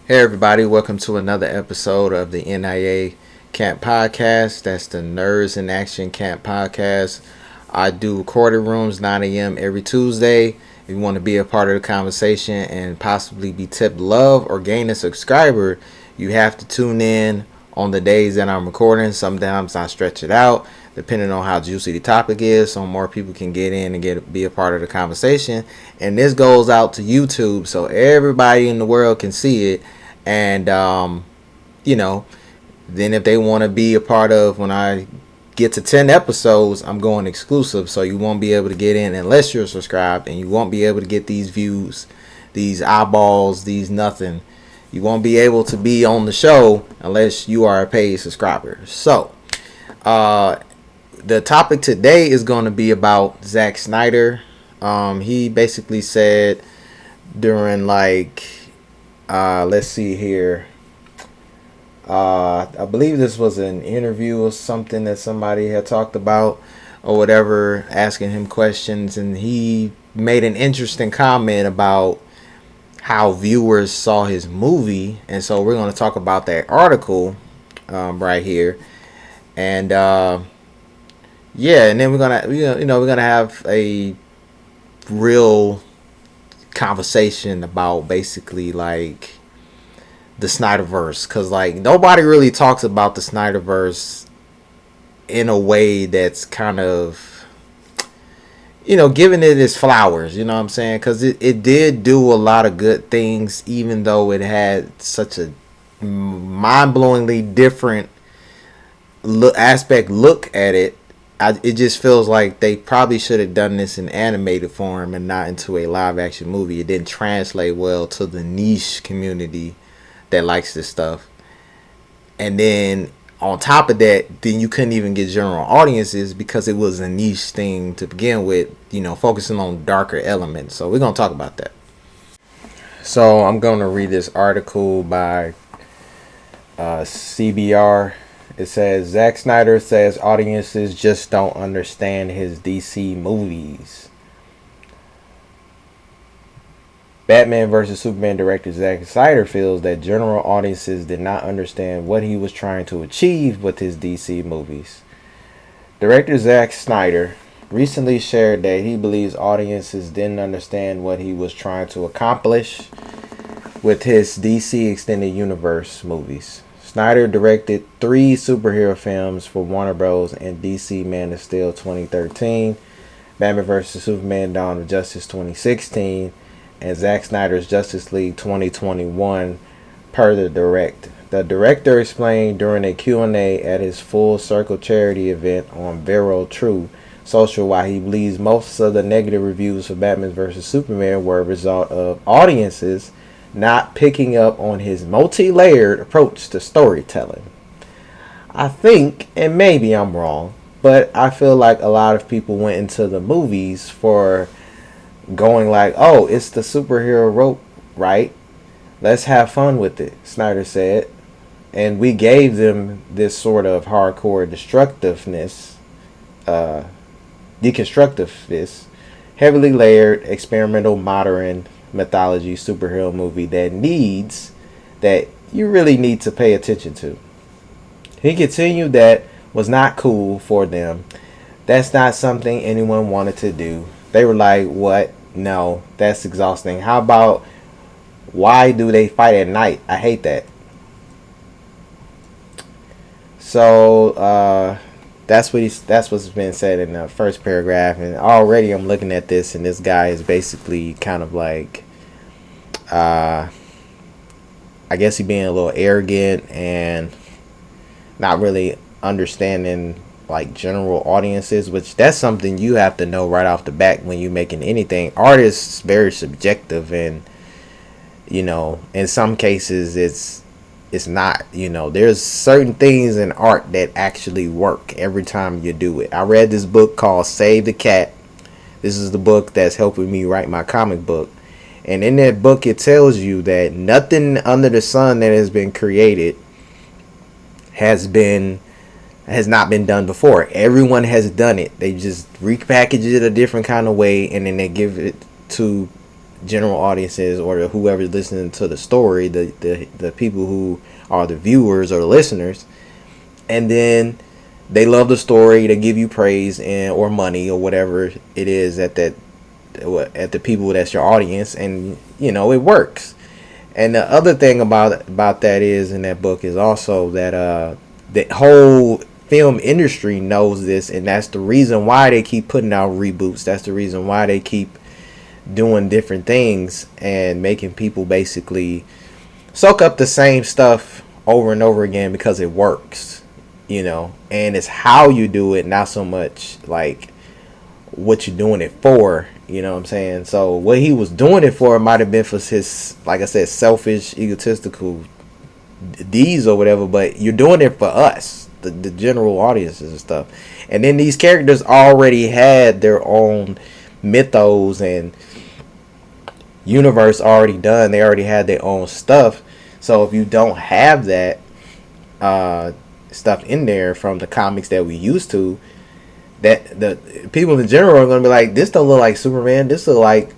Hey everybody, welcome to another episode of the NIA Camp Podcast. That's the Nerds in Action Camp Podcast. I do recorded rooms 9 a.m. every Tuesday. If you want to be a part of the conversation and possibly be tipped love or gain a subscriber, you have to tune in on the days that I'm recording. Sometimes I stretch it out depending on how juicy the topic is, so more people can get in and be a part of the conversation. And this goes out to YouTube, so everybody in the world can see it. And then if they want to be a part of, when I get to 10 episodes, I'm going exclusive, so you won't be able to get in unless you're subscribed, and you won't be able to get these views, these eyeballs, these nothing. You won't be able to be on the show unless you are a paid subscriber. So the topic today is going to be about Zack Snyder. He basically said during let's see here. I believe this was an interview or something that somebody had talked about or whatever, asking him questions, and he made an interesting comment about how viewers saw his movie, and so we're going to talk about that article right here, and and then we're gonna have a real conversation about basically like the SnyderVerse, because like nobody really talks about the SnyderVerse in a way that's kind of giving it its flowers, you know what I'm saying, because it did do a lot of good things, even though it had such a mind-blowingly different look at it. It just feels like they probably should have done this in animated form and not into a live action movie. It didn't translate well to the niche community that likes this stuff. And then on top of that, then you couldn't even get general audiences because it was a niche thing to begin with, focusing on darker elements. So we're going to talk about that. So I'm going to read this article by CBR. It says, Zack Snyder says audiences just don't understand his DC movies. Batman vs. Superman director Zack Snyder feels that general audiences did not understand what he was trying to achieve with his DC movies. Director Zack Snyder recently shared that he believes audiences didn't understand what he was trying to accomplish with his DC Extended Universe movies. Snyder directed 3 superhero films for Warner Bros. And DC Man of Steel 2013, Batman vs. Superman Dawn of Justice 2016, and Zack Snyder's Justice League 2021 per the direct. The director explained during a Q&A at his Full Circle charity event on Vero True Social why he believes most of the negative reviews for Batman vs. Superman were a result of audiences not picking up on his multi-layered approach to storytelling. I think, and maybe I'm wrong, but I feel like a lot of people went into the movies for going like, oh, it's the superhero rope, right? Let's have fun with it, Snyder said. And we gave them this sort of hardcore deconstructiveness, heavily layered, experimental, modern mythology superhero movie that you really need to pay attention to. He continued that was not cool for them. That's not something anyone wanted to do. They were like, what? No, that's exhausting. How about why do they fight at night? I hate that. So that's what's been said in the first paragraph, and already I'm looking at this, and this guy is basically kind of like, I guess he being a little arrogant and not really understanding like general audiences, which that's something you have to know right off the bat when you're making anything. Art is very subjective, and in some cases it's not. There's certain things in art that actually work every time you do it. I read this book called Save the Cat. This is the book that's helping me write my comic book, and in that book it tells you that nothing under the sun that has been created has not been done before. Everyone has done it. They just repackage it a different kind of way, and then they give it to general audiences or whoever's listening to the story, the people who are the viewers or the listeners, and then they love the story, they give you praise and or money or whatever it is at the people that's your audience, and it works. And the other thing about that is in that book is also that the whole film industry knows this, and that's the reason why they keep putting out reboots. That's the reason why they keep doing different things and making people basically soak up the same stuff over and over again because it works, and it's how you do it, not so much like what you're doing it for. You know what I'm saying? So what he was doing it for might have been for his, like I said, selfish, egotistical deeds or whatever, but you're doing it for us, the general audiences and stuff. And then these characters already had their own mythos and universe already done. They already had their own stuff. So if you don't have that stuff in there from the comics that we used to, that the people in general are going to be like, this don't look like Superman, this look like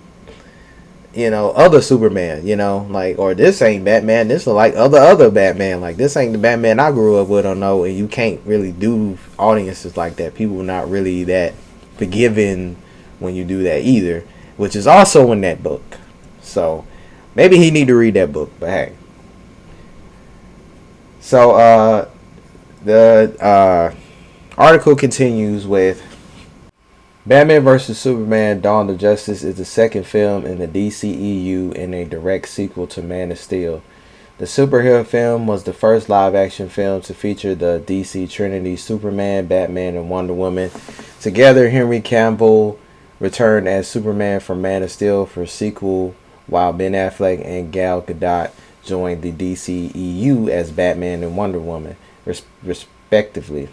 other Superman, like, or this ain't Batman, this look like other Batman, like this ain't the Batman I grew up with or no. And you can't really do audiences like that. People are not really that forgiving when you do that either, which is also in that book. So maybe he need to read that book, but hey. So the article continues with, Batman vs. Superman Dawn of Justice is the second film in the DCEU and a direct sequel to Man of Steel. The superhero film was the first live-action film to feature the DC Trinity, Superman, Batman, and Wonder Woman. Together, Henry Cavill returned as Superman from Man of Steel for a sequel, while Ben Affleck and Gal Gadot joined the DCEU as Batman and Wonder Woman, respectively.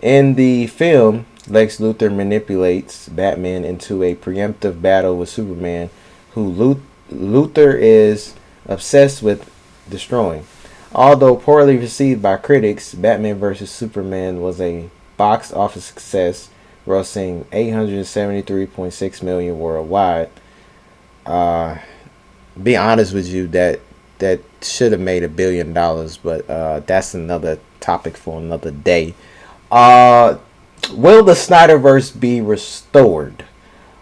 In the film, Lex Luthor manipulates Batman into a preemptive battle with Superman, who Luthor is obsessed with destroying. Although poorly received by critics, Batman vs. Superman was a box office success, grossing $873.6 million worldwide. Be honest with you, that should have made $1 billion, but that's another topic for another day. Will the SnyderVerse be restored?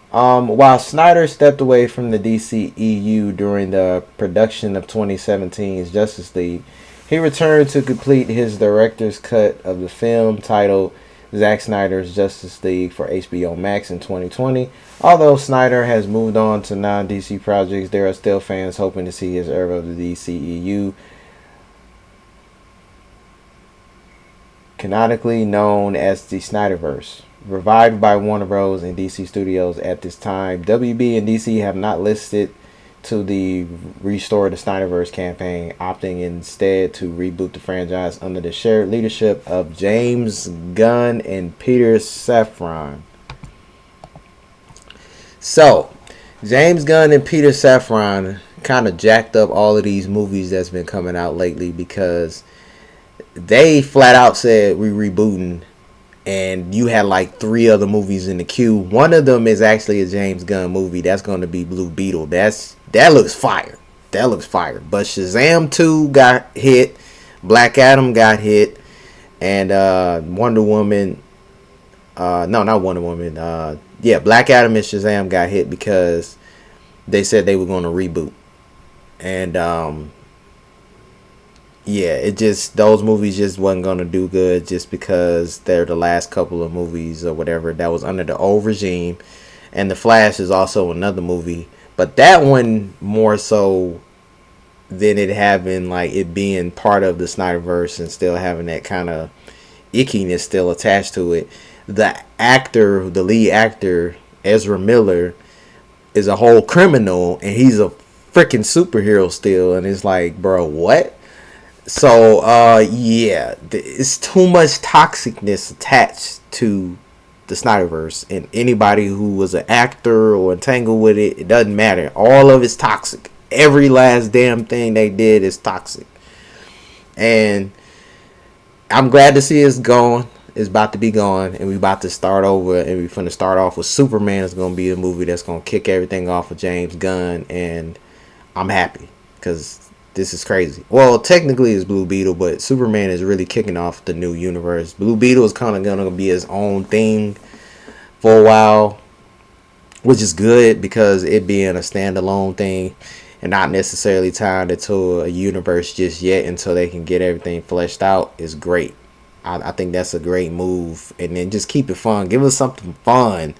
While Snyder stepped away from the DCEU during the production of 2017's Justice League, he returned to complete his director's cut of the film titled Zack Snyder's Justice League for HBO Max in 2020. Although Snyder has moved on to non-DC projects, there are still fans hoping to see his era of the DCEU, canonically known as the SnyderVerse, revived by Warner Bros. And DC Studios at this time. WB and DC have not listed to the Restore the SnyderVerse campaign, opting instead to reboot the franchise under the shared leadership of James Gunn and Peter Safran. So, James Gunn and Peter Safran kind of jacked up all of these movies that's been coming out lately, because they flat out said we rebooting, and you had like 3 other movies in the queue. One of them is actually a James Gunn movie. That's going to be Blue Beetle. That looks fire. But Shazam 2 got hit, Black Adam got hit, and Wonder Woman. No, not Wonder Woman. Black Adam and Shazam got hit because they said they were going to reboot, and those movies just wasn't gonna do good, just because they're the last couple of movies or whatever that was under the old regime. And The Flash is also another movie, but that one more so than it having like it being part of the Snyderverse and still having that kind of ickiness still attached to it. The lead actor, Ezra Miller, is a whole criminal, and he's a freaking superhero still, and it's like, bro, what? So, it's too much toxicness attached to the Snyderverse, and anybody who was an actor or entangled with it, it doesn't matter. All of it's toxic. Every last damn thing they did is toxic. And I'm glad to see it's gone. is about to be gone, and we about to start over, and we finna start off with Superman. Is gonna be a movie that's gonna kick everything off with James Gunn, and I'm happy because this is crazy. Well, technically it's Blue Beetle, but Superman is really kicking off the new universe. Blue Beetle is kind of gonna be his own thing for a while, which is good because it being a standalone thing and not necessarily tied into a universe just yet until they can get everything fleshed out is great. I think that's a great move. And then just keep it fun. Give us something fun,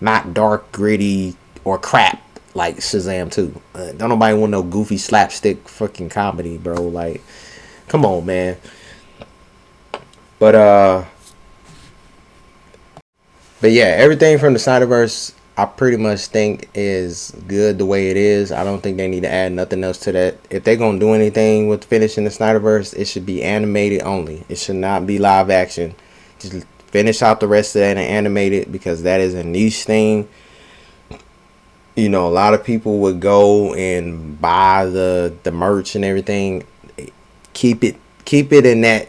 not dark, gritty, or crap like Shazam 2. Don't nobody want no goofy slapstick fucking comedy, bro. Like, come on, man. But yeah, everything from the SnyderVerse I pretty much think is good the way it is. I don't think they need to add nothing else to that. If they're going to do anything with finishing the SnyderVerse, it should be animated only. It should not be live action. Just finish out the rest of that and animate it, because that is a niche thing. You know, a lot of people would go and buy the merch and everything. Keep it in that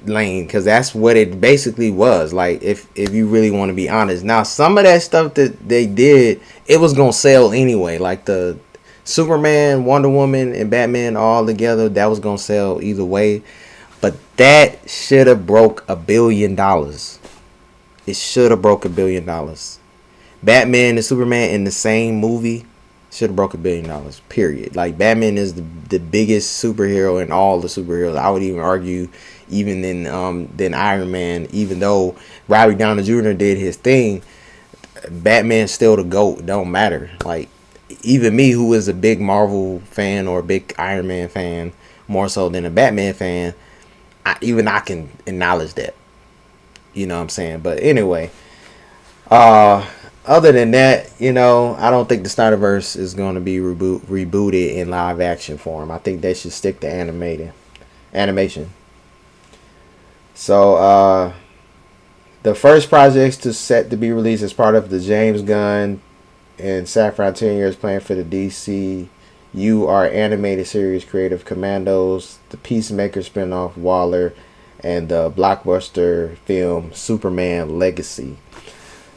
lane, because that's what it basically was. Like, if you really want to be honest, now some of that stuff that they did, it was gonna sell anyway. Like the Superman, Wonder Woman, and Batman all together, that was gonna sell either way. But that should have broke $1 billion. It should have broke $1 billion. Batman and Superman in the same movie should have broke $1 billion. Period. Like, Batman is the biggest superhero in all the superheroes. I would even argue, even than Iron Man. Even though Robert Downey Jr. did his thing, Batman's still the GOAT. It don't matter. Like, even me, who is a big Marvel fan or a big Iron Man fan, more so than a Batman fan, I can acknowledge that. You know what I'm saying? But anyway, other than that, you know, I don't think the SnyderVerse is going to be rebooted in live action form. I think they should stick to animation. So, the first projects set to be released as part of the James Gunn and Saffron 10 years plan for the DCU are animated series Creative Commandos, the Peacemaker spinoff Waller, and the blockbuster film Superman Legacy.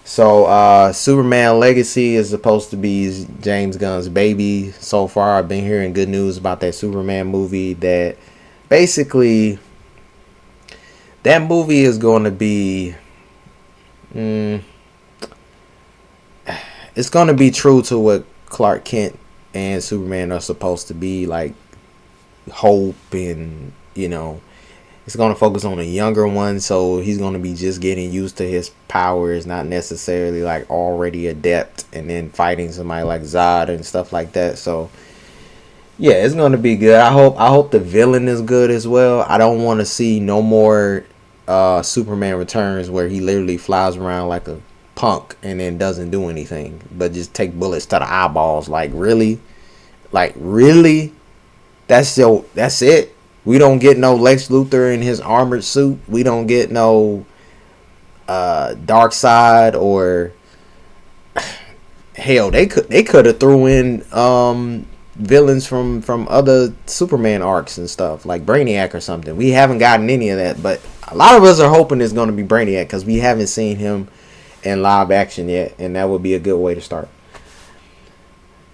So, Superman Legacy is supposed to be James Gunn's baby. So far, I've been hearing good news about that Superman movie. That basically, that movie is going to be, it's going to be true to what Clark Kent and Superman are supposed to be, like hope, and you know, it's going to focus on a younger one, so he's going to be just getting used to his powers, not necessarily like already adept and then fighting somebody like Zod and stuff like that. So yeah, it's going to be good. I hope the villain is good as well. I don't want to see no more Superman Returns where he literally flies around like a punk and then doesn't do anything but just take bullets to the eyeballs. Like, really? That's it? We don't get no Lex Luthor in his armored suit. We don't get no Darkseid, or hell, they could have threw in villains from other Superman arcs and stuff, like Brainiac or something. We haven't gotten any of that, but a lot of us are hoping it's going to be Brainiac because we haven't seen him in live action yet, and that would be a good way to start.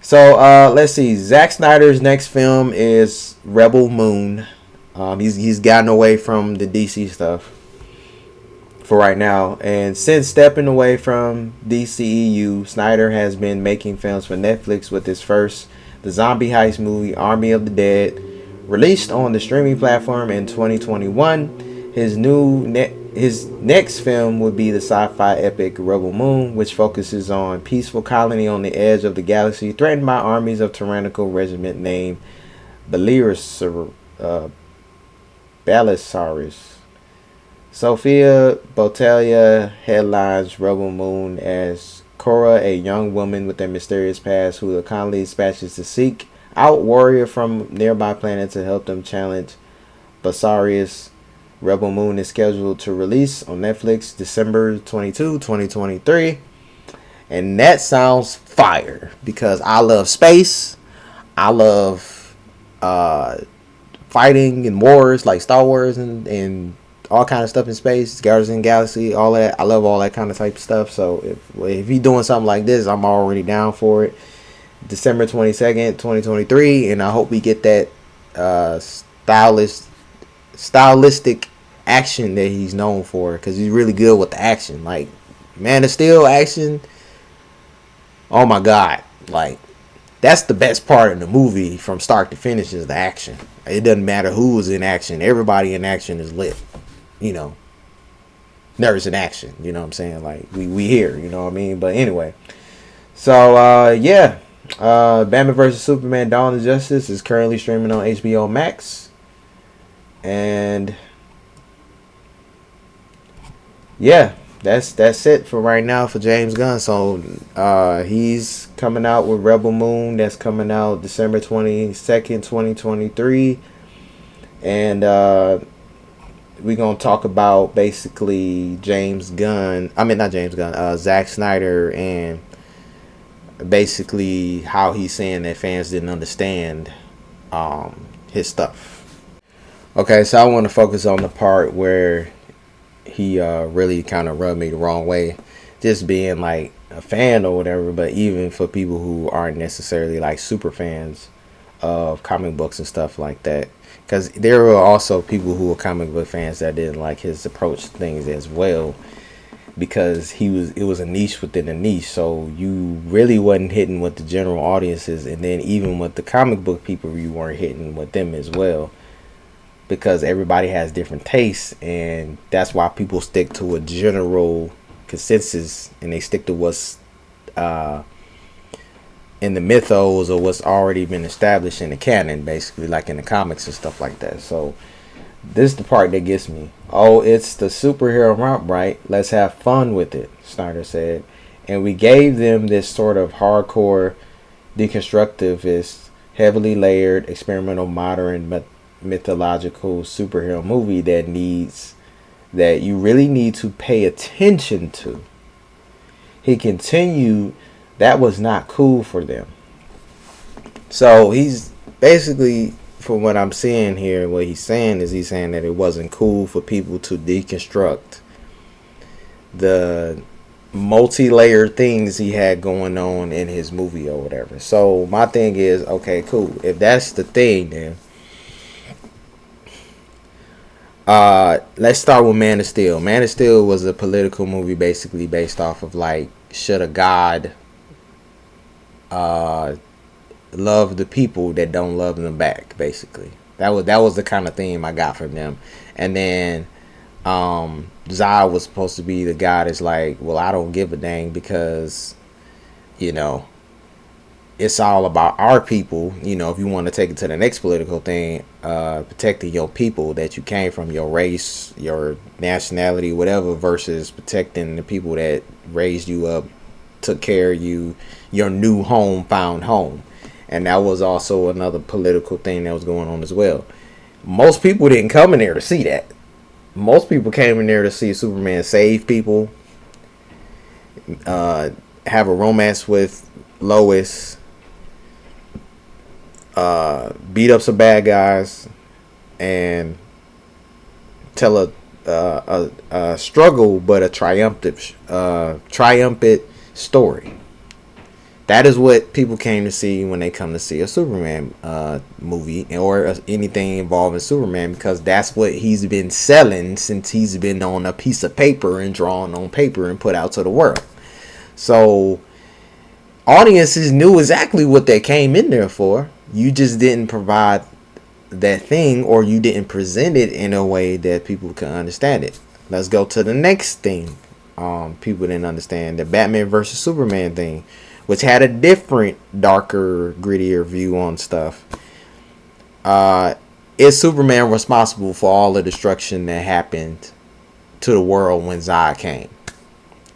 So let's see. Zack Snyder's next film is Rebel Moon. He's gotten away from the DC stuff for right now, and since stepping away from DCEU, Snyder has been making films for Netflix, with his first, the zombie heist movie Army of the Dead, released on the streaming platform in 2021. His next film would be the sci-fi epic Rebel Moon, which focuses on peaceful colony on the edge of the galaxy threatened by armies of tyrannical regiment named Belisarius. Sophia Boutella headlines Rebel Moon as Cora, a young woman with a mysterious past who the colony dispatches to seek out warrior from nearby planet to help them challenge Belisarius. Rebel Moon is scheduled to release on Netflix December 22, 2023. And that sounds fire, because I love space. I love fighting and wars like Star Wars and all kind of stuff in space, Guardians of the Galaxy, all that. I love all that kind of type of stuff. So if he doing something like this, I'm already down for it. December 22nd, 2023, and I hope we get that stylistic action that he's known for, because he's really good with the action. Like Man of Steel action, oh my god, like that's the best part of the movie from start to finish is the action. It doesn't matter who is in action, everybody in action is lit, you know. There's in action, you know what I'm saying? Like we here, you know what I mean? But anyway, so yeah, Batman vs Superman: Dawn of Justice is currently streaming on HBO Max, and yeah, that's it for right now for James Gunn. So he's coming out with Rebel Moon. That's coming out December 22nd, 2023, and we're gonna talk about basically Zack Snyder, and basically how he's saying that fans didn't understand his stuff. Okay, so I want to focus on the part where he really kind of rubbed me the wrong way, just being like a fan or whatever. But even for people who aren't necessarily like super fans of comic books and stuff like that, because there were also people who were comic book fans that didn't like his approach to things as well, because it was a niche within a niche. So you really wasn't hitting with the general audiences, and then even with the comic book people, you weren't hitting with them as well, because everybody has different tastes, and that's why people stick to a general consensus, and they stick to what's in the mythos or what's already been established in the canon, basically, like in the comics and stuff like that. So this is the part that gets me. Oh, it's the superhero romp, right? Let's have fun with it, Snyder said. And we gave them this sort of hardcore, deconstructivist, heavily layered, experimental, modern, mythological superhero movie that you really need to pay attention to. He continued, that was not cool for them. So he's basically, from what I'm seeing here, what he's saying that it wasn't cool for people to deconstruct the multi-layered things he had going on in his movie or whatever. So my thing is, okay, cool. If that's the thing, then let's start with Man of Steel. Man of Steel was a political movie basically based off of like, should a god love the people that don't love them back, basically. That was the kind of theme I got from them. And then Zack was supposed to be the guy that's like, well, I don't give a dang, because you know it's all about our people. You know, if you want to take it to the next political thing, protecting your people that you came from, your race, your nationality, whatever, versus protecting the people that raised you up, took care of you, your new home, found home. And that was also another political thing that was going on as well. Most people didn't come in there to see that. Most people came in there to see Superman save people, have a romance with Lois, beat up some bad guys, and tell a struggle but a triumphant story. That is what people came to see when they come to see a Superman movie or anything involving Superman, because that's what he's been selling since he's been on a piece of paper and drawn on paper and put out to the world. So audiences knew exactly what they came in there for. You just didn't provide that thing, or you didn't present it in a way that people could understand it. Let's go to the next thing. People didn't understand the Batman versus Superman thing, which had a different, darker, grittier view on stuff. Is Superman responsible for all the destruction that happened to the world when Zack came?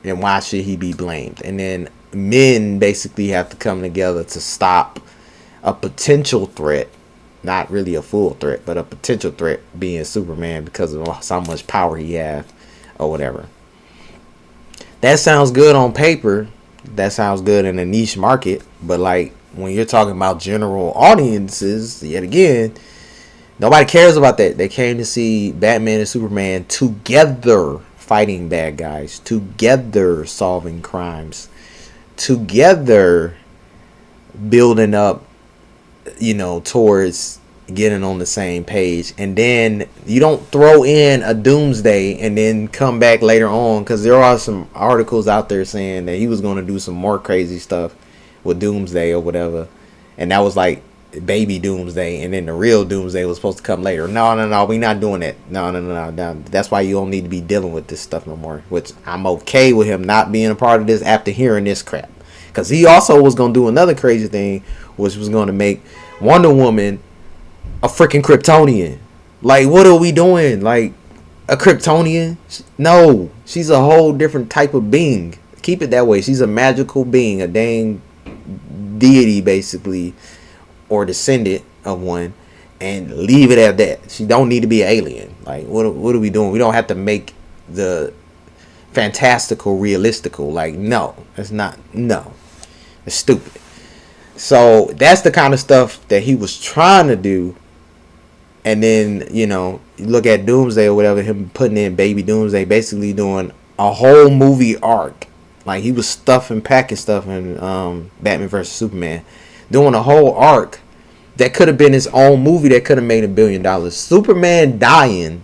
And why should he be blamed? And then men basically have to come together to stop a potential threat, not really a full threat, but a potential threat being Superman, because of how much power he has or whatever. That sounds good on paper. That sounds good in a niche market. But like when you're talking about general audiences, yet again, Nobody cares about that. They came to see Batman and Superman together fighting bad guys, together solving crimes, together building up, towards getting on the same page. And then you don't throw in a Doomsday and then come back later on, because there are some articles out there saying that he was going to do some more crazy stuff with Doomsday or whatever, and that was like baby Doomsday, and then the real Doomsday was supposed to come later. No, we not doing that. No. That's why you don't need to be dealing with this stuff no more, which I'm okay with him not being a part of this after hearing this crap, because he also was going to do another crazy thing, which was going to make Wonder Woman a freaking Kryptonian. Like, what are we doing? Like, a Kryptonian? No, she's a whole different type of being. Keep it that way. She's a magical being, a dang deity basically, or descendant of one, and leave it at that. She don't need to be an alien. Like, what are we doing? We don't have to make the fantastical realistical. Like, no, that's not. No, it's stupid. So that's the kind of stuff that he was trying to do. And then, you look at Doomsday or whatever, him putting in baby Doomsday, basically doing a whole movie arc. Like, he was packing stuff in Batman vs. Superman, doing a whole arc that could have been his own movie that could have made $1 billion. Superman dying,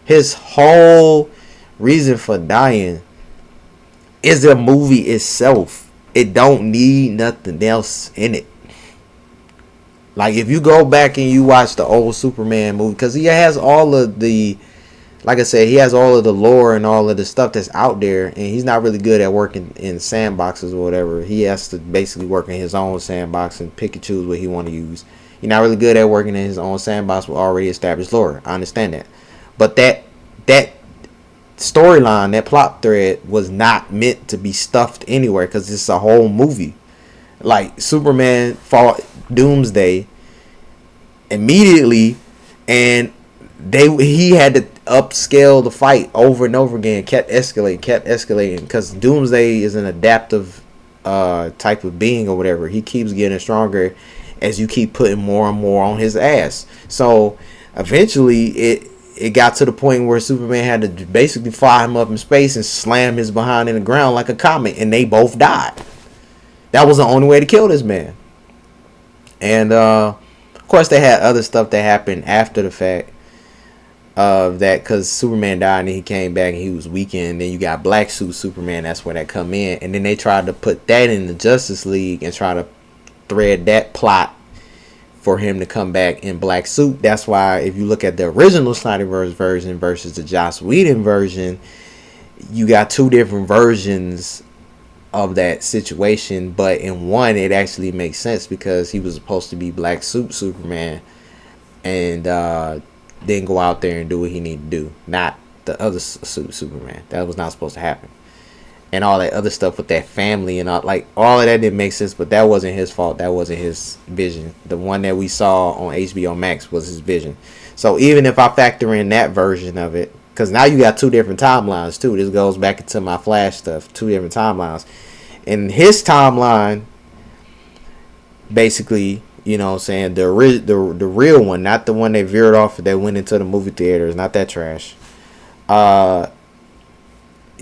his whole reason for dying is the movie itself. It don't need nothing else in it. Like, if you go back and you watch the old Superman movie, because he has all of the, like I said, he has all of the lore and all of the stuff that's out there, and he's not really good at working in sandboxes or whatever. He has to basically work in his own sandbox and pick and choose what he want to use. He's not really good at working in his own sandbox with already established lore. I understand that. But that storyline, that plot thread was not meant to be stuffed anywhere, because it's a whole movie. Like, Superman fought Doomsday immediately, and he had to upscale the fight over and over again, kept escalating, because Doomsday is an adaptive type of being or whatever. He keeps getting stronger as you keep putting more and more on his ass. So eventually it got to the point where Superman had to basically fly him up in space and slam his behind in the ground like a comet, and they both died. That was the only way to kill this man. And of course they had other stuff that happened after the fact of that, because Superman died and he came back and he was weakened. Then you got Black Suit Superman, that's where that come in. And then they tried to put that in the Justice League and try to thread that plot for him to come back in black suit. That's why if you look at the original SnyderVerse version versus the Joss Whedon version, you got two different versions of that situation, but in one it actually makes sense because he was supposed to be black suit Superman and then go out there and do what he needed to do, not the other suit Superman. That was not supposed to happen. And all that other stuff with that family and all of that didn't make sense, but that wasn't his fault. That wasn't his vision. The one that we saw on HBO Max was his vision. So even if I factor in that version of it, because now you got two different timelines too. This goes back into my Flash stuff. Two different timelines. In his timeline, basically, you know what I'm saying, the real one, not the one they veered off that went into the movie theaters, not that trash.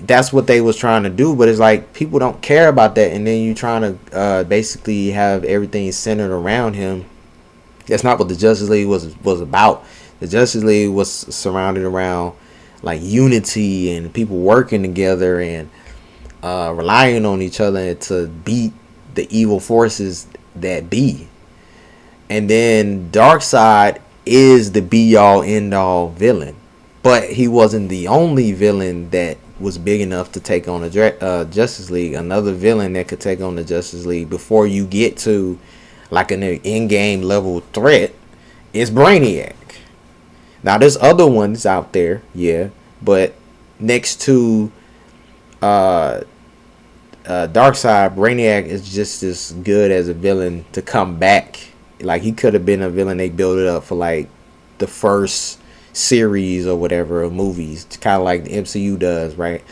That's what they was trying to do, but it's like people don't care about that, and then you trying to basically have everything centered around him. That's not what the Justice League was about. The Justice League was surrounded around like unity and people working together and relying on each other to beat the evil forces that be. And then Darkseid is the be all end all villain, but he wasn't the only villain that was big enough to take on the Justice League. Another villain that could take on the Justice League before you get to like an in-game level threat is Brainiac. Now there's other ones out there, yeah, but next to Darkseid, Brainiac is just as good as a villain to come back. Like he could have been a villain they built it up for like the first series or whatever of movies, kind of like the MCU does, right?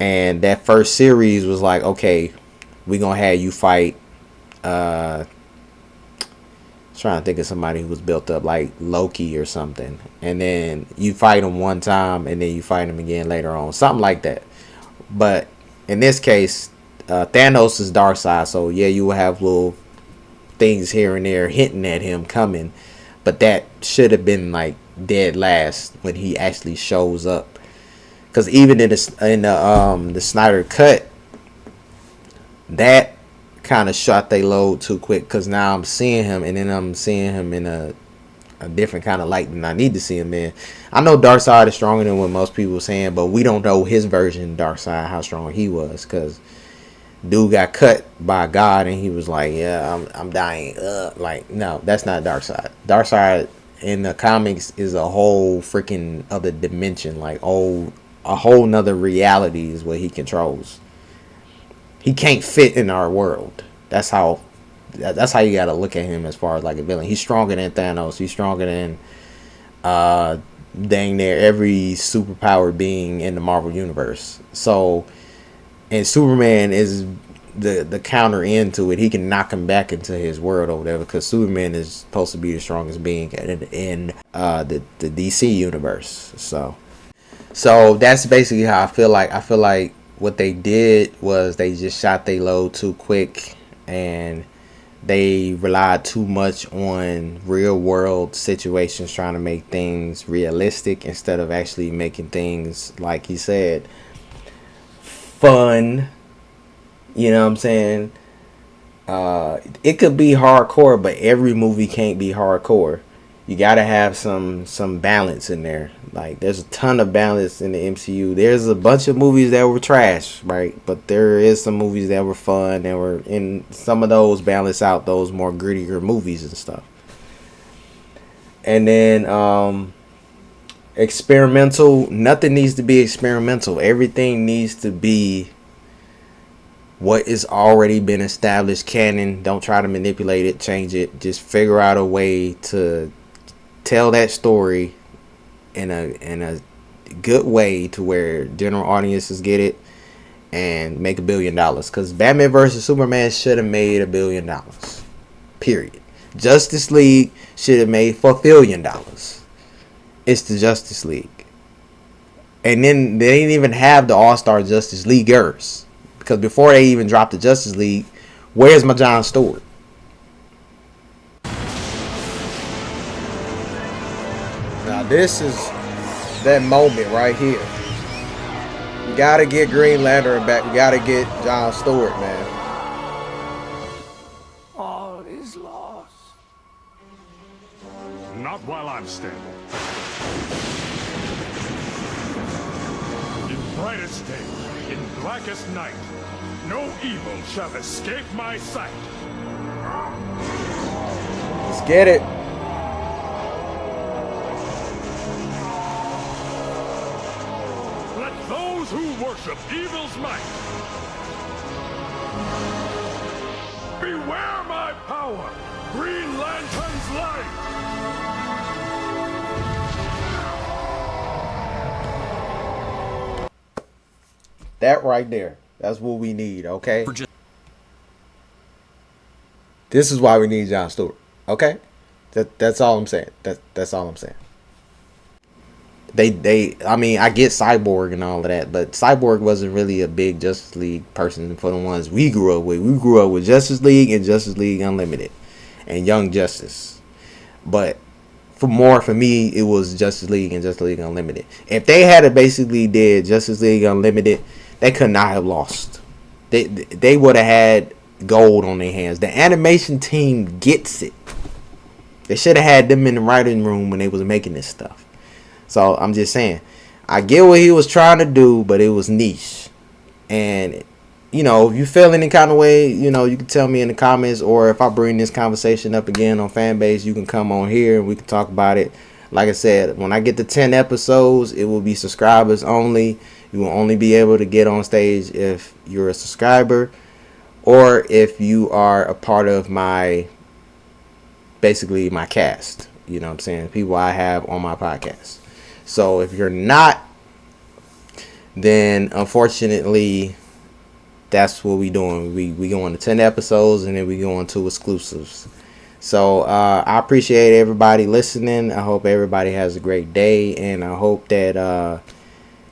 And that first series was like, okay, we gonna have you fight Trying to think of somebody who was built up like Loki or something, and then you fight him one time and then you fight him again later on, something like that. But in this case, Thanos is Darkseid, so yeah, you will have little things here and there hinting at him coming, but that should have been like dead last when he actually shows up. Because even in the Snyder cut, that kind of shot they load too quick, because now I'm seeing him, and then I'm seeing him in a different kind of light than I need to see him in. I know Darkseid is stronger than what most people are saying, but we don't know his version of Darkseid, how strong he was, because dude got cut by God and he was like, yeah, I'm dying. Like, no, that's not Darkseid. Darkseid in the comics is a whole freaking other dimension, like a whole nother reality is what he controls. He can't fit in our world. That's how you gotta look at him as far as like a villain. He's stronger than Thanos. He's stronger than dang near every superpowered being in the Marvel universe. So, and Superman is the counter end to it. He can knock him back into his world or whatever, because Superman is supposed to be the strongest being in the DC universe. So that's basically how I feel like. I feel like what they did was they just shot their load too quick, and they relied too much on real world situations, trying to make things realistic instead of actually making things, like he said, fun. You know what I'm saying? It could be hardcore, but every movie can't be hardcore. You gotta have some balance in there. Like, there's a ton of balance in the MCU. There's a bunch of movies that were trash, right? But there is some movies that were fun, that were, in some of those balance out those more grittier movies and stuff. And then experimental, nothing needs to be experimental. Everything needs to be what is already been established canon. Don't try to manipulate it, change it. Just figure out a way to tell that story in a good way to where general audiences get it and make $1 billion. Because Batman vs Superman should have made $1 billion. Period. Justice League should have made $4 billion. It's the Justice League. And then they didn't even have the All-Star Justice Leaguers. Because before they even dropped the Justice League, where's my John Stewart? Now this is that moment right here. You gotta get Green Lantern back. We gotta get John Stewart, man. All is lost. Not while I'm standing. In brightest day, in blackest night, no evil shall escape my sight. Let's get it. Let those who worship evil's might beware my power, Green Lantern's light. That right there. That's what we need, okay? This is why we need John Stewart, okay? That's all I'm saying. That's all I'm saying. I mean, I get Cyborg and all of that, but Cyborg wasn't really a big Justice League person for the ones we grew up with. We grew up with Justice League and Justice League Unlimited and Young Justice. But for me, it was Justice League and Justice League Unlimited. If they had basically did Justice League Unlimited, they could not have lost. They would have had gold on their hands. The animation team gets it. They should have had them in the writing room when they was making this stuff. So I'm just saying, I get what he was trying to do, but it was niche. And you know, if you feel any kind of way, you know, you can tell me in the comments, or if I bring this conversation up again on Fanbase, you can come on here and we can talk about it. Like I said, when I get to 10 episodes, it will be subscribers only. You will only be able to get on stage if you're a subscriber, or if you are a part of basically my cast. You know what I'm saying? People I have on my podcast. So if you're not, then unfortunately, that's what we doing. We go on to 10 episodes, and then we go on to exclusives. So I appreciate everybody listening. I hope everybody has a great day, and I hope that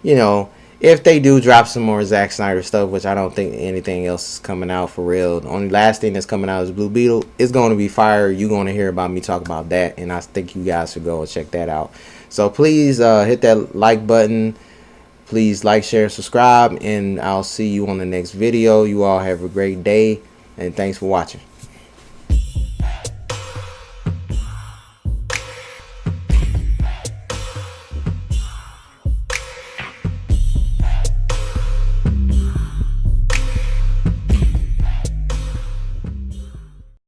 you know, if they do drop some more Zack Snyder stuff, which I don't think anything else is coming out for real. The only last thing that's coming out is Blue Beetle. It's going to be fire. You're going to hear about me talk about that, and I think you guys should go and check that out. So please hit that like button. Please like, share, subscribe, and I'll see you on the next video. You all have a great day, and thanks for watching.